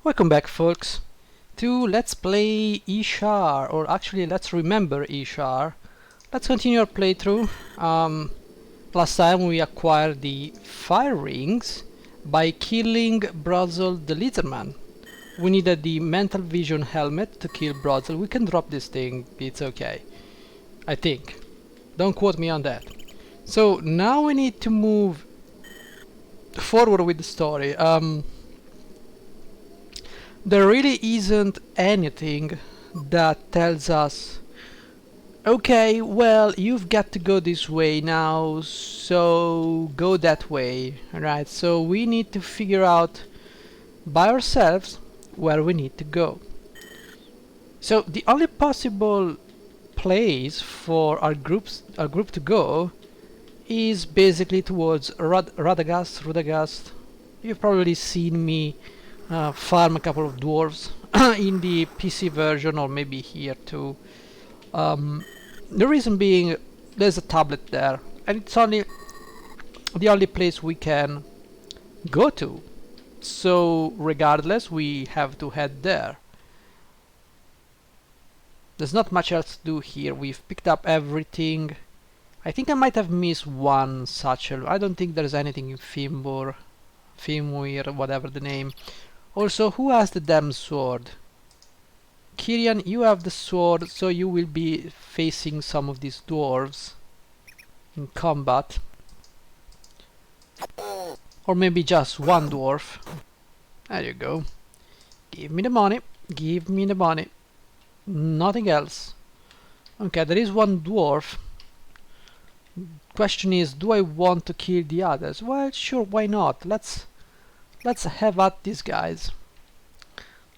Welcome back, folks, to Let's Play Ishar, or actually Let's Remember Ishar. Let's continue our playthrough. Last time we acquired the fire rings by killing Brozel the Lizardman. We needed the mental vision helmet to kill Brozel. We can drop this thing, it's okay. I think. Don't quote me on that. So now we need to move forward with the story. There really isn't anything that tells us, okay, well, you've got to go this way now, so go that way, right? So we need to figure out by ourselves where we need to go. So the only possible place for our group to go is basically towards Rhudgast. You've probably seen me farm a couple of dwarves in the PC version, or maybe here too. The reason being, there's a tablet there, and it's only the only place we can go to. So regardless, we have to head there. There's not much else to do here. We've picked up everything. I think I might have missed one satchel. I don't think there's anything in Fimwir, whatever the name. Also, who has the damn sword? Kirian, you have the sword, so you will be facing some of these dwarves in combat. Or maybe just one dwarf. There you go. Give me the money. Give me the money. Nothing else. Okay, there is one dwarf. Question is, do I want to kill the others? Well, sure, why not? Let's have at these guys.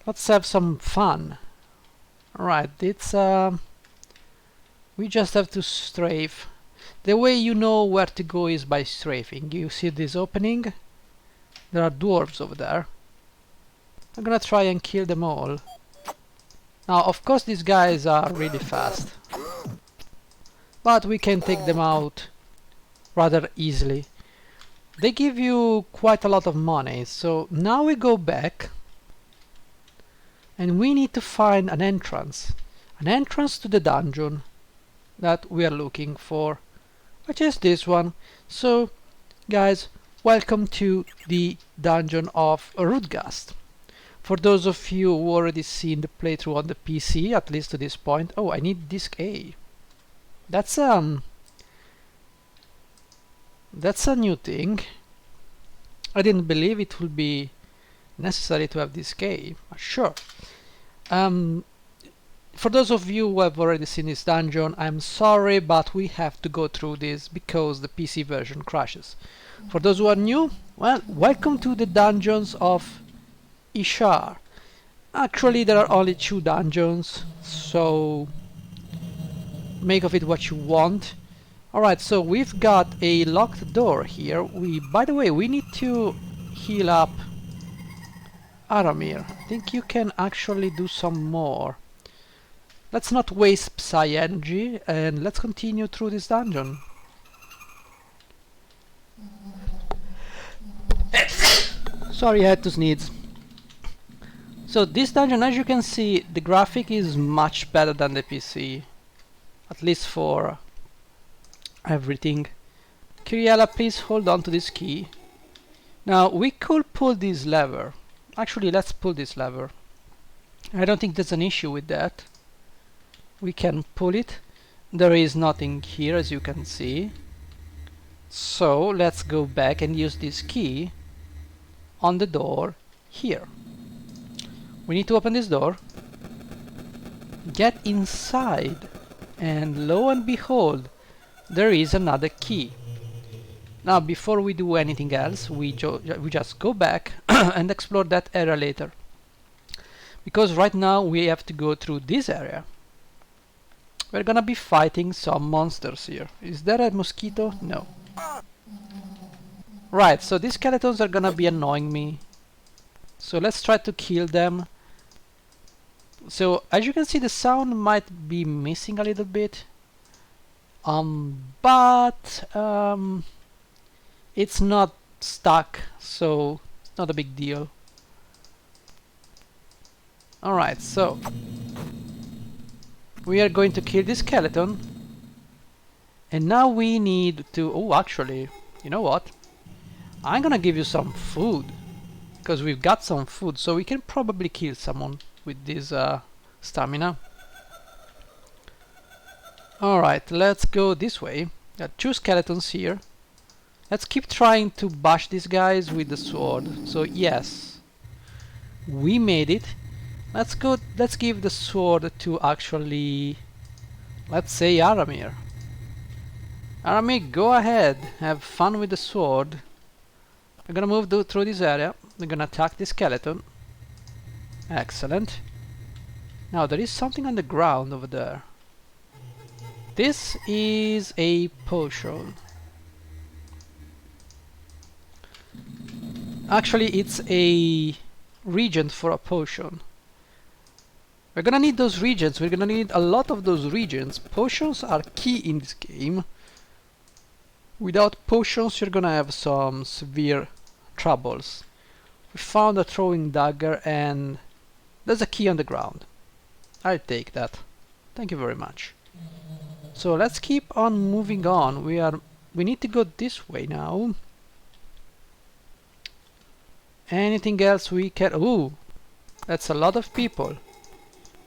Let's have some fun. Alright, it's we just have to strafe. The way you know where to go is by strafing. You see this opening? There are dwarves over there. I'm gonna try and kill them all. Now, of course, these guys are really fast, but we can take them out rather easily. They give you quite a lot of money, so now we go back and we need to find an entrance to the dungeon that we are looking for, which is this one. So guys, welcome to the dungeon of Rhudgast. For those of you who already seen the playthrough on the PC, at least to this point. Oh, I need disc A. That's a new thing. I didn't believe it would be necessary to have disc A, but sure. For those of you who have already seen this dungeon, I'm sorry, but we have to go through this because the PC version crashes. For those who are new, well, welcome to the dungeons of Ishar. Actually, there are only 2 dungeons, so make of it what you want. Alright, so we've got a locked door here. By the way, we need to heal up Aramir. I think you can actually do some more. Let's not waste Psy energy, and let's continue through this dungeon. Sorry, I had to sneeze. So this dungeon, as you can see, the graphic is much better than the PC. At least for everything. Kyriella, please hold on to this key. Now, we could pull this lever. Actually, let's pull this lever. I don't think there's an issue with that. We can pull it. There is nothing here, as you can see. So, let's go back and use this key on the door here. We need to open this door, get inside, and lo and behold, there is another key. Now, before we do anything else, we just go back and explore that area later. Because right now we have to go through this area. We're gonna be fighting some monsters here. Is there a mosquito? No. Right, so these skeletons are gonna be annoying me. So let's try to kill them. So, as you can see, the sound might be missing a little bit. But it's not stuck, so it's not a big deal. Alright, so we are going to kill this skeleton. And now we need to... Oh, actually, you know what? I'm gonna give you some food. Because we've got some food, so we can probably kill someone with this stamina. Alright, let's go this way. Got 2 skeletons here. Let's keep trying to bash these guys with the sword. So yes, we made it. Let's give the sword to actually, let's say, Aramir. Aramir, go ahead, have fun with the sword. We're gonna move through this area. We're gonna attack the skeleton. Excellent. Now there is something on the ground over there. This is a potion. Actually, it's a regent for a potion. We're gonna need those regents. We're gonna need a lot of those regents. Potions are key in this game. Without potions, you're gonna have some severe troubles. We found a throwing dagger and there's a key on the ground. I'll take that. Thank you very much. So let's keep on moving on. We need to go this way now. Anything else we can... Ooh, that's a lot of people.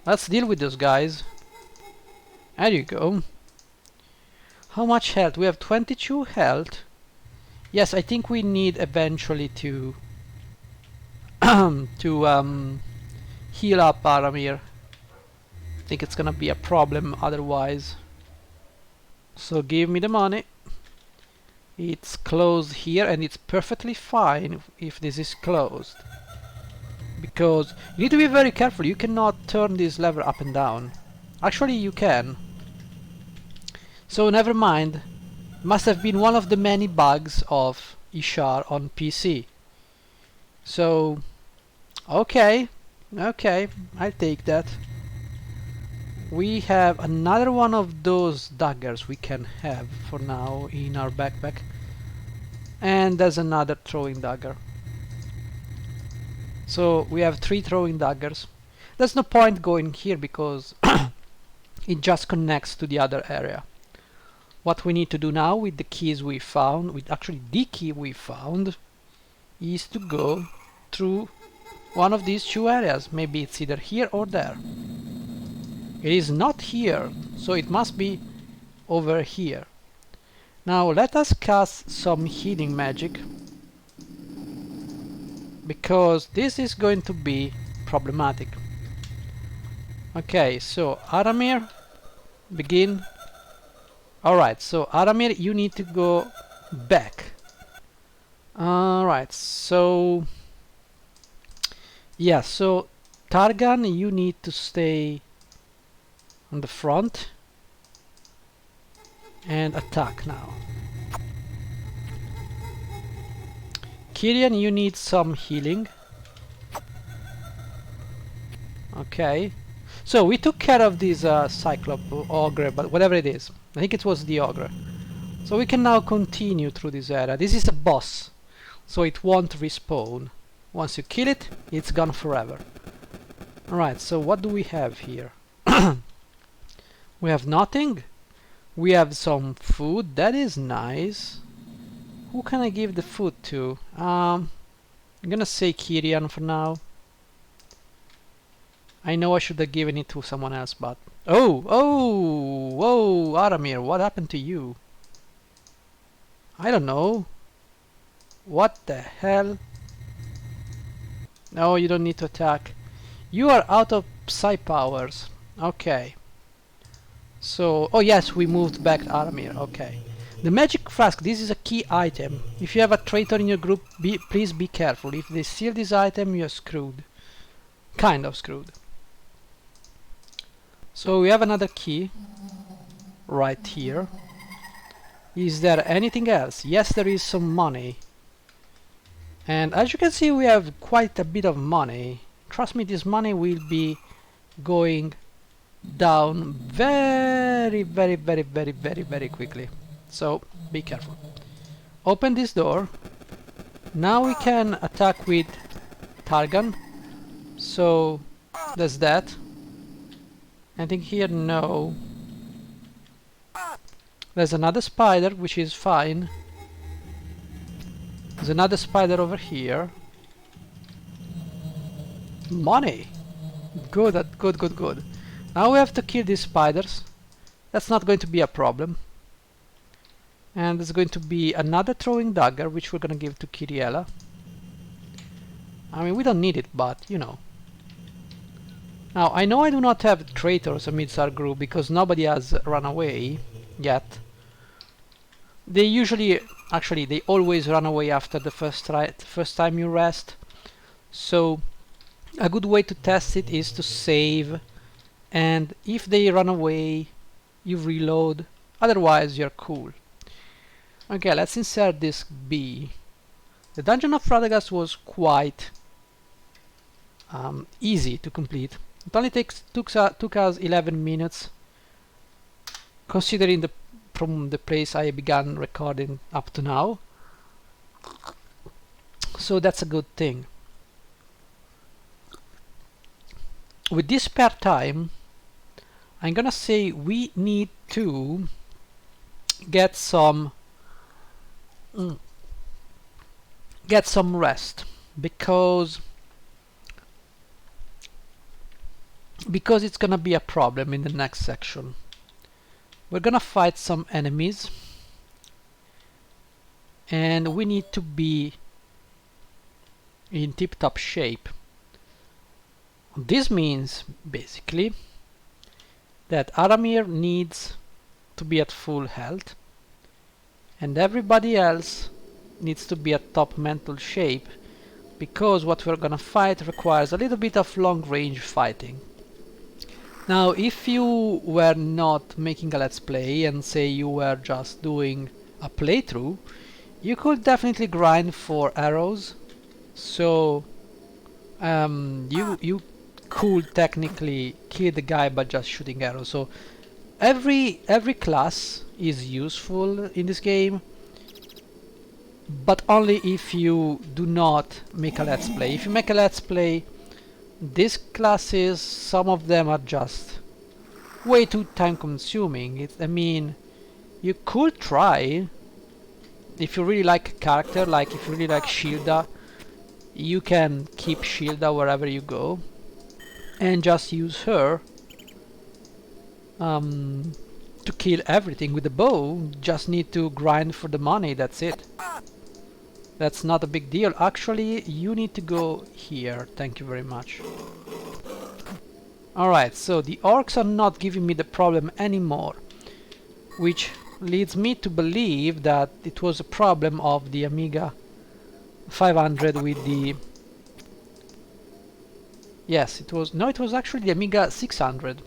Let's deal with those guys. There you go. How much health? We have 22 health. Yes, I think we need eventually to heal up Aramir. I think it's gonna be a problem otherwise. So give me the money. It's closed here and it's perfectly fine if this is closed. Because you need to be very careful. You cannot turn this lever up and down. Actually you can. So never mind. Must have been one of the many bugs of Ishar on PC. So okay, I'll take that. We have another one of those daggers we can have for now in our backpack. And there's another throwing dagger. So we have 3 throwing daggers. There's no point going here because it just connects to the other area. What we need to do now with the keys we found, with actually the key we found, is to go through one of these 2 areas. Maybe it's either here or there. It is not here, so it must be over here. Now let us cast some healing magic, because this is going to be problematic. Okay, so Aramir, begin. Alright, so Aramir, you need to go back. Alright, so... yeah, so Targan, you need to stay on the front and attack now. Kyrian, you need some healing. Okay, so we took care of this Cyclop Ogre, but whatever it is, I think it was the Ogre. So we can now continue through this area. This is a boss, so it won't respawn. Once you kill it, it's gone forever. Alright, so what do we have here? We have nothing. We have some food. That is nice. Who can I give the food to? I'm gonna say Kyrian for now. I know I should have given it to someone else, but... Oh! Aramir, what happened to you? I don't know. What the hell? No, you don't need to attack. You are out of psi powers. Okay. So, oh yes, we moved back to Aramir. Okay. The magic flask, this is a key item. If you have a traitor in your group, please be careful. If they steal this item, you're screwed. Kind of screwed. So we have another key right here. Is there anything else? Yes, there is some money. And as you can see, we have quite a bit of money. Trust me, this money will be going down very quickly. So be careful. Open this door. Now we can attack with Targan. So There's that. Anything here? No. There's another spider, which is fine. There's another spider over here. Money! Good, good, good, good. Now we have to kill these spiders. That's not going to be a problem. And there's going to be another throwing dagger, which we're gonna give to Kiriela. I mean, we don't need it, but, you know. Now, I know I do not have traitors amidst our group, because nobody has run away yet. They usually, actually, they always run away after the first time you rest. So, a good way to test it is to save, and if they run away, you reload. Otherwise, you're cool. Okay, let's insert this B. The Dungeon of Rhudgast was quite easy to complete. It only took us 11 minutes, considering from the place I began recording up to now. So that's a good thing. With this spare time, I'm gonna say we need to get some rest, because it's gonna be a problem in the next section. We're gonna fight some enemies, and we need to be in tip-top shape. This means basically that Aramir needs to be at full health, and everybody else needs to be at top mental shape, because what we're gonna fight requires a little bit of long-range fighting. Now, if you were not making a let's play and say you were just doing a playthrough, you could definitely grind for arrows. So you could technically kill the guy by just shooting arrows. So every class is useful in this game, but only if you do not make a let's play. If you make a let's play, these classes, some of them are just way too time consuming. I mean, you could try, if you really like a character, like if you really like Shilda, you can keep Shilda wherever you go and just use her to kill everything. With the bow, just need to grind for the money, that's it. That's not a big deal. Actually, you need to go here. Thank you very much. Alright, so the orcs are not giving me the problem anymore, which leads me to believe that it was a problem of the Amiga 500 with the... Yes, it was... No, it was actually the Amiga 600.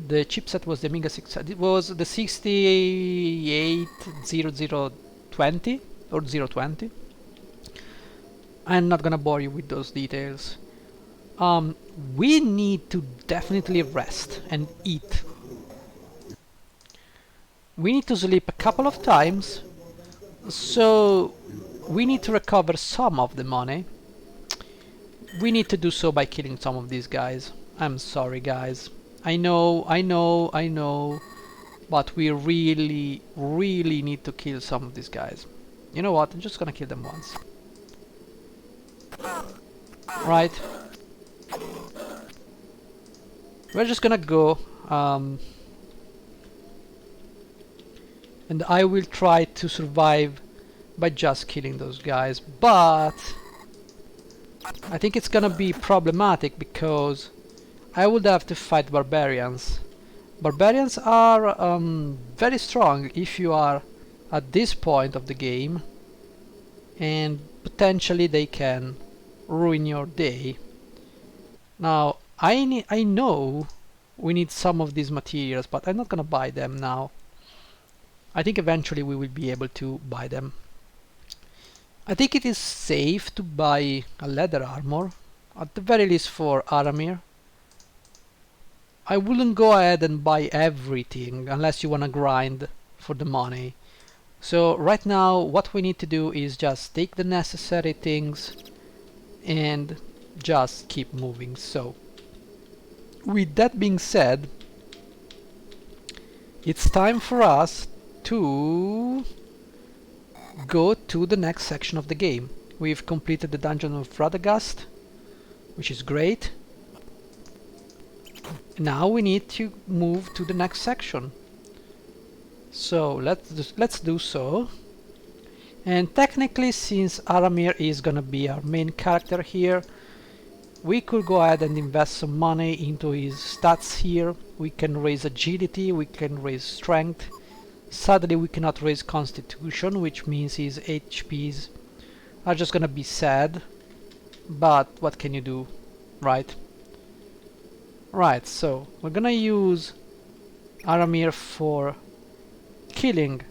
The chipset was the Amiga 600. It was the 680020 or 020. I'm not gonna bore you with those details. We need to definitely rest and eat. We need to sleep a couple of times, so we need to recover some of the money. We need to do so by killing some of these guys. I'm sorry, guys. I know, but we really need to kill some of these guys. You know what? I'm just gonna kill them once. Right. We're just gonna go, and I will try to survive by just killing those guys, but I think it's gonna be problematic because I would have to fight barbarians. Barbarians are very strong if you are at this point of the game, and potentially they can ruin your day. Now, I know we need some of these materials, but I'm not gonna buy them now. I think eventually we will be able to buy them. I think it is safe to buy a leather armor, at the very least for Aramir. I wouldn't go ahead and buy everything unless you wanna grind for the money. So right now what we need to do is just take the necessary things and just keep moving. So with that being said, it's time for us to go to the next section of the game. We've completed the dungeon of Rhudgast, which is great. Now we need to move to the next section. So let's do so. And technically, since Aramir is gonna be our main character here, we could go ahead and invest some money into his stats here. We can raise agility, we can raise strength. Sadly, we cannot raise constitution, which means his HPs are just gonna be sad. But what can you do, right? Right, so we're gonna use Aramir for killing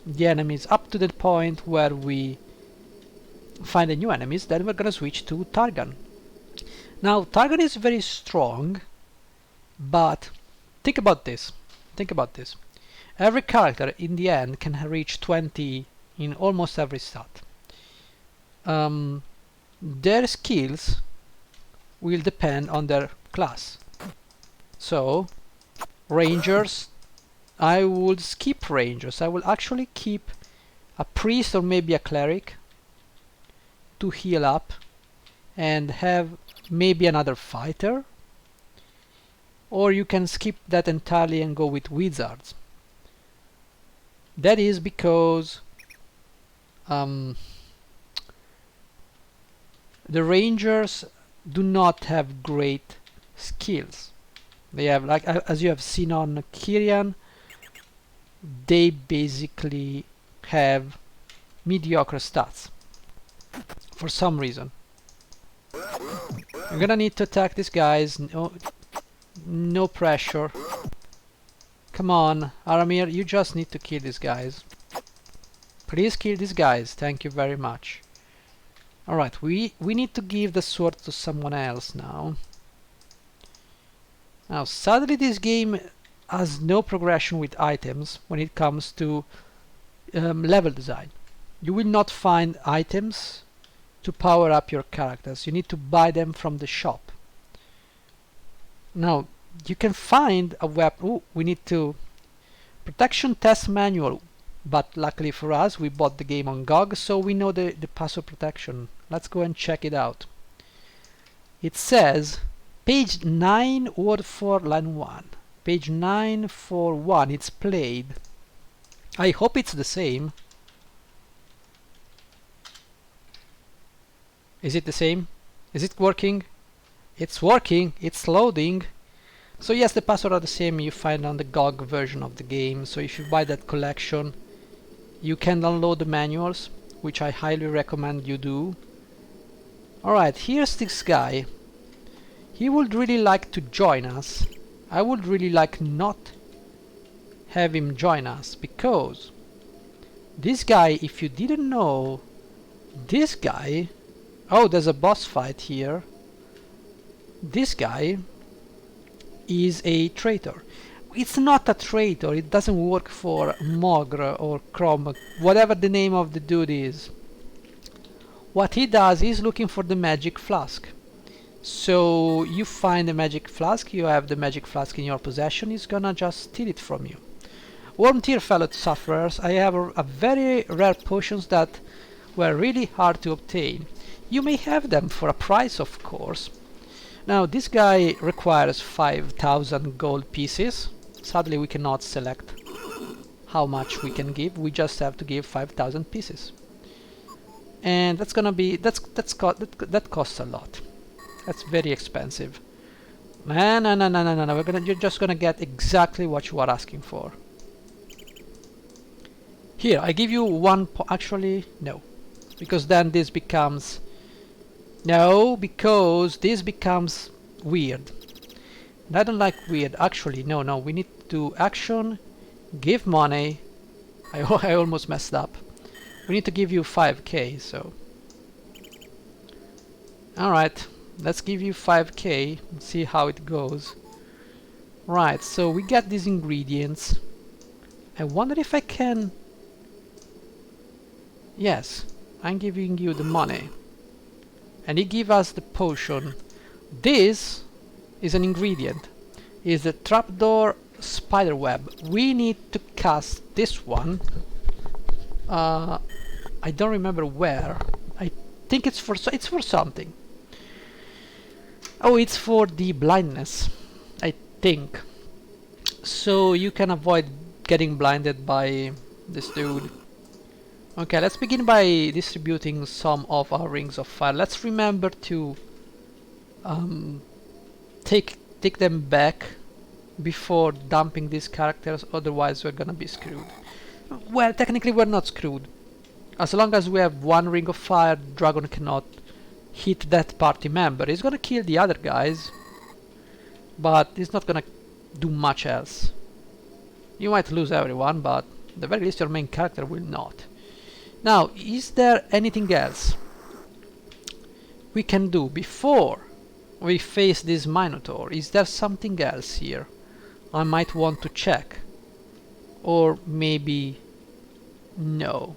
the enemies up to the point where we find the new enemies. Then we're gonna switch to Targan. Now, Targan is very strong, but think about this. Think about this. Every character in the end can reach 20 in almost every stat. Their skills will depend on their class. So, Rangers, I would skip Rangers. I will actually keep a priest or maybe a cleric to heal up and have maybe another fighter. Or you can skip that entirely and go with wizards. That is because the Rangers do not have great skills. They have, like as you have seen on Kyrian, they basically have mediocre stats for some reason. You're gonna need to attack these guys. No pressure. Come on, Aramir, you just need to kill these guys. Please kill these guys. Thank you very much. Alright, we need to give the sword to someone else now. Now, sadly, this game has no progression with items when it comes to level design. You will not find items to power up your characters. You need to buy them from the shop. Now, you can find a weapon. Oh, we need to protection test manual, but luckily for us, we bought the game on GOG, so we know the password protection. Let's go and check it out. It says page 9, word 4, line 1. Page 9 for 1. It's played. I hope it's the same. Is it the same? Is it working? It's working. It's loading. So yes, the passwords are the same you find on the GOG version of the game. So if you buy that collection, you can download the manuals, which I highly recommend you do. Alright, here's this guy. He would really like to join us. I would really like not have him join us, because this guy, if you didn't know, this guy... Oh, there's a boss fight here. This guy is a traitor. It's not a traitor, it doesn't work for Mogr or Crom, whatever the name of the dude is. What he does is looking for the magic flask. So you find the magic flask, you have the magic flask in your possession, he's gonna just steal it from you. Worm-tier fellow sufferers, I have a very rare potions that were really hard to obtain. You may have them for a price, of course. Now this guy requires 5,000 gold pieces. Sadly, we cannot select how much we can give. We just have to give 5,000 pieces, and that's gonna be that costs a lot. That's very expensive. No. You're just gonna get exactly what you are asking for. Here, I give you one. Actually, no, because then this becomes. No, because this becomes weird. And I don't like weird. Actually, no, we need to do action, give money. I almost messed up. We need to give you 5k, so. Alright, let's give you 5k and see how it goes. Right, so we get these ingredients. I wonder if I can... Yes, I'm giving you the money. And he give us the potion. This is an ingredient. is the trapdoor spiderweb. We need to cast this one. I don't remember where. I think it's for something. Oh, it's for the blindness, I think. So you can avoid getting blinded by this dude. Okay, let's begin by distributing some of our rings of fire. Let's remember to take them back before dumping these characters, otherwise we're gonna be screwed. Well, technically we're not screwed. As long as we have one ring of fire, dragon cannot hit that party member. He's gonna kill the other guys, but he's not gonna do much else. You might lose everyone, but at the very least your main character will not. Now, is there anything else we can do before we face this Minotaur? Is there something else here I might want to check? Or maybe no.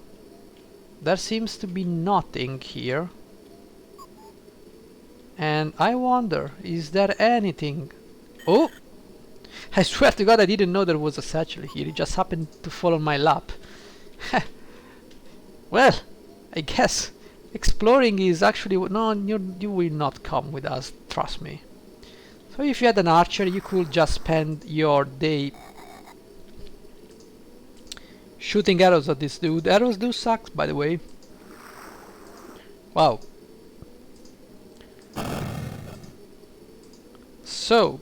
There seems to be nothing here. And I wonder, is there anything? Oh! I swear to God I didn't know there was a satchel here. It just happened to fall on my lap. Well, I guess exploring is actually... No, you will not come with us, trust me. So if you had an archer, you could just spend your day shooting arrows at this dude. Arrows do suck, by the way. Wow. So,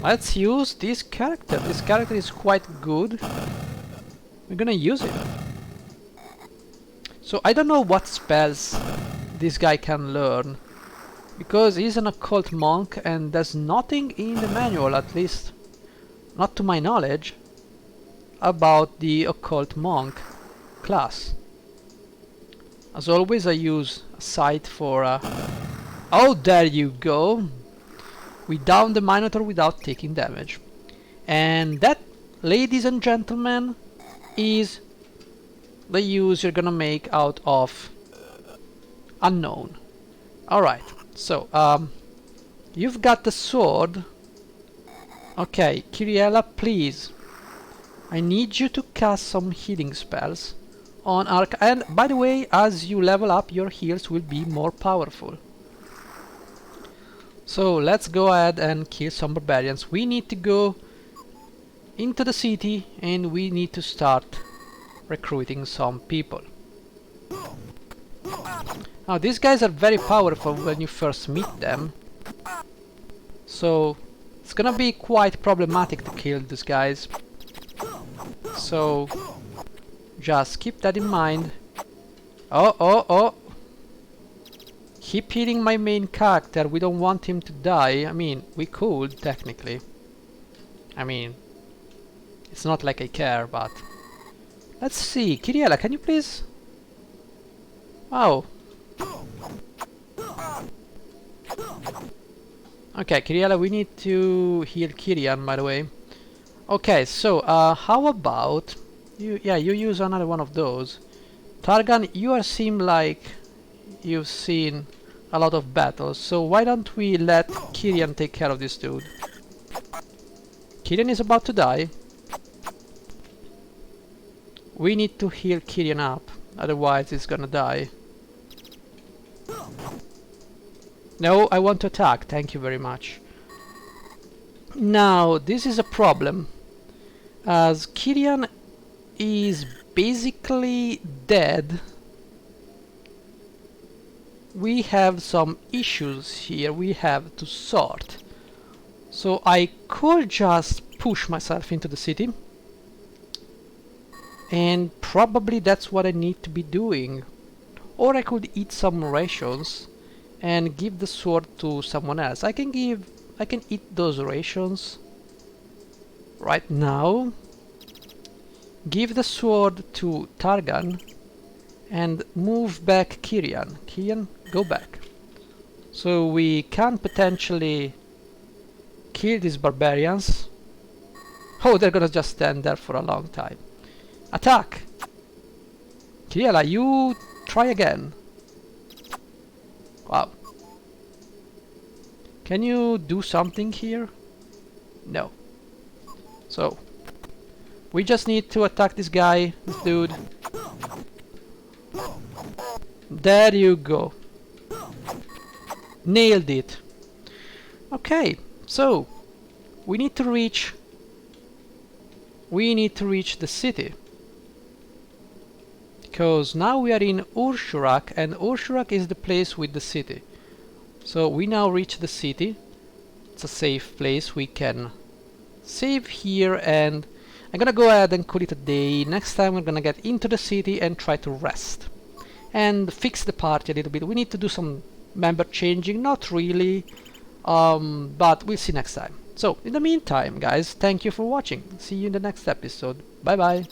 let's use this character. This character is quite good. We're gonna use it. So I don't know what spells this guy can learn, because he's an occult monk and there's nothing in the manual, at least not to my knowledge, about the occult monk class. As always, I use a sight for... Oh, there you go! We downed the Minotaur without taking damage. And that, ladies and gentlemen, is the use you're gonna make out of unknown. Alright, so, you've got the sword. Okay, Kyriella, please. I need you to cast some healing spells on Arc. And by the way, as you level up, your heals will be more powerful. So let's go ahead and kill some barbarians. We need to go into the city and we need to start recruiting some people. Now these guys are very powerful when you first meet them, so it's gonna be quite problematic to kill these guys. So just keep that in mind. Oh! Keep healing my main character. We don't want him to die. I mean, we could technically. I mean, it's not like I care, but let's see. Kyriella, can you please? Oh. Okay, Kyriella, we need to heal Kyrian, by the way. Okay, so how about you? Yeah, you use another one of those. Targan, you seem like you've seen a lot of battles, so why don't we let Kyrian take care of this dude? Kyrian is about to die. We need to heal Kyrian up, otherwise he's gonna die. No, I want to attack, thank you very much. Now, this is a problem, as Kyrian is basically dead. We have some issues here we have to sort. So I could just push myself into the city, and probably that's what I need to be doing. Or I could eat some rations and give the sword to someone else. I can eat those rations right now, give the sword to Targan, and move back Kyrian. Kyrian, go back. So we can potentially kill these barbarians. Oh, they're gonna just stand there for a long time. Attack! Kyriella, you try again. Wow. Can you do something here? No. So we just need to attack this guy, this dude. There you go. Nailed it. Okay, so we need to reach the city. Because now we are in Urshurak, and Urshurak is the place with the city. So we now reach the city. It's a safe place. We can save here, and I'm gonna go ahead and call it a day. Next time we're gonna get into the city and try to rest and fix the party a little bit. We need to do some member changing, not really, but we'll see next time. So in the meantime, guys, thank you for watching. See you in the next episode. Bye bye.